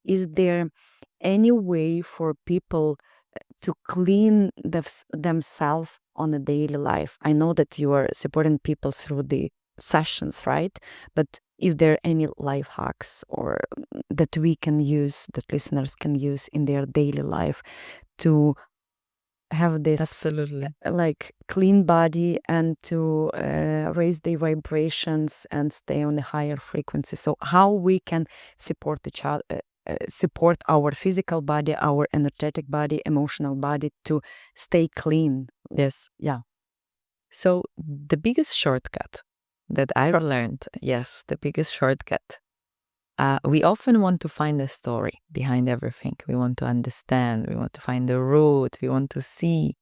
is there any way for people to clean themselves on a daily life? I know that you are supporting people through the sessions, right? But if there are any life hacks or that we can use, that listeners can use in their daily life to have this Absolutely. like clean body and to raise the vibrations and stay on the higher frequency. So how we can support each other, support our physical body, our energetic body, emotional body to stay clean. Yes. Yeah. So the biggest shortcut that I learned, yes, the biggest shortcut. We often want to find a story behind everything. We want to understand. We want to find the root. We want to see.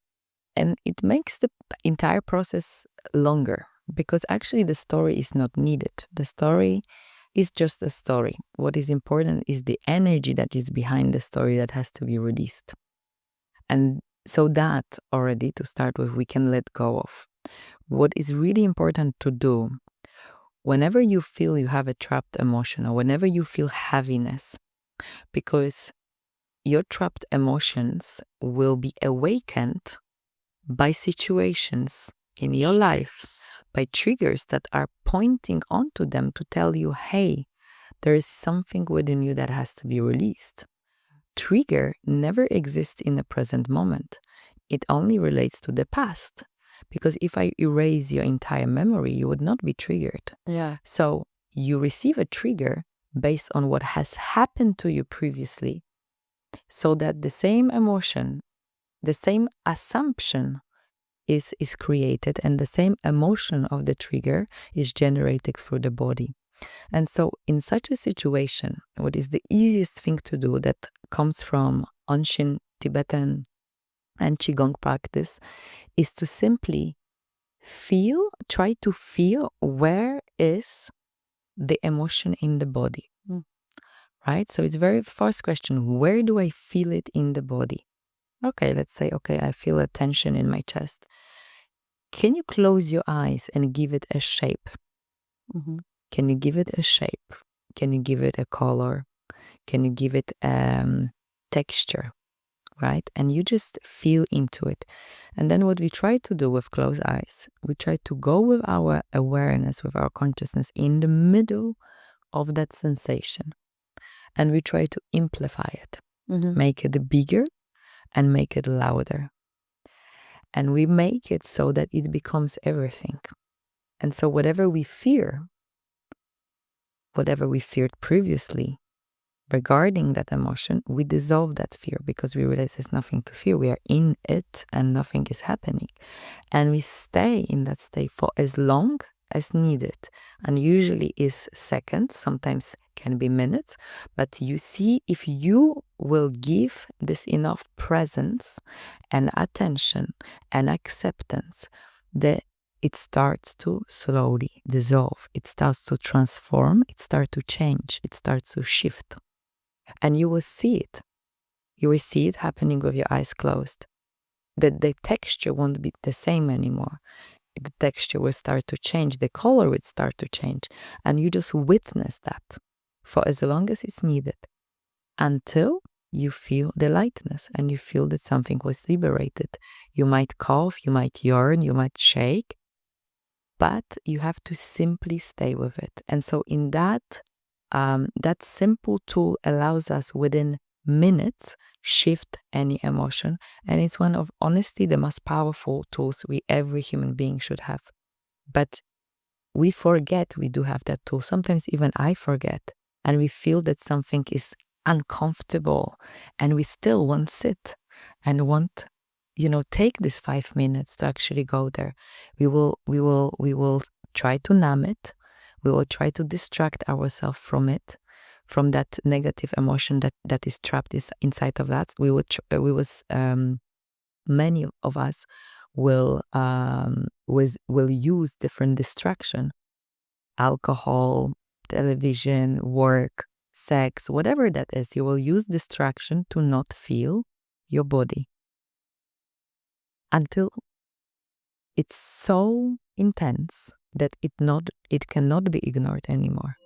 And it makes the entire process longer because actually the story is not needed. The story is just a story. What is important is the energy that is behind the story that has to be released. And so that already to start with, we can let go of. What is really important to do whenever you feel you have a trapped emotion or whenever you feel heaviness, because your trapped emotions will be awakened by situations in your life, by triggers that are pointing onto them to tell you, hey, there is something within you that has to be released. Trigger never exists in the present moment. It only relates to the past. Because if I erase your entire memory, you would not be triggered. Yeah. So you receive a trigger based on what has happened to you previously, so that the same emotion, the same assumption is created and the same emotion of the trigger is generated through the body. And so in such a situation, what is the easiest thing to do that comes from Ancient Tibetan and Qigong practice is to simply try to feel where is the emotion in the body, right? So it's very first question, where do I feel it in the body? Okay, let's say, okay, I feel a tension in my chest. Can you close your eyes and give it a shape? Can you give it a shape? Can you give it a color? Can you give it texture, right? And you just feel into it. And then what we try to do with closed eyes, we try to go with our awareness, with our consciousness in the middle of that sensation. And we try to amplify it, make it bigger and make it louder. And we make it so that it becomes everything. And so whatever we feared previously regarding that emotion, we dissolve that fear because we realize there's nothing to fear. We are in it and nothing is happening. And we stay in that state for as long as needed. And usually is seconds, sometimes can be minutes. But you see, if you will give this enough presence and attention and acceptance, that it starts to slowly dissolve. It starts to transform. It starts to change. It starts to shift. And you will see it. You will see it happening with your eyes closed. The texture won't be the same anymore. The texture will start to change. The color will start to change. And you just witness that for as long as it's needed until you feel the lightness and you feel that something was liberated. You might cough, you might yawn, you might shake, but you have to simply stay with it. And so in that simple tool allows us within minutes shift any emotion, and it's one of honestly the most powerful tools every human being should have. But we forget we do have that tool. Sometimes even I forget, and we feel that something is uncomfortable, and we still won't sit and won't take this 5 minutes to actually go there. We will try to numb it. We will try to distract ourselves from it, from that negative emotion that is trapped inside of that. Many of us will use different distraction, alcohol, television, work, sex, whatever that is. You will use distraction to not feel your body until it's so intense that it cannot be ignored anymore.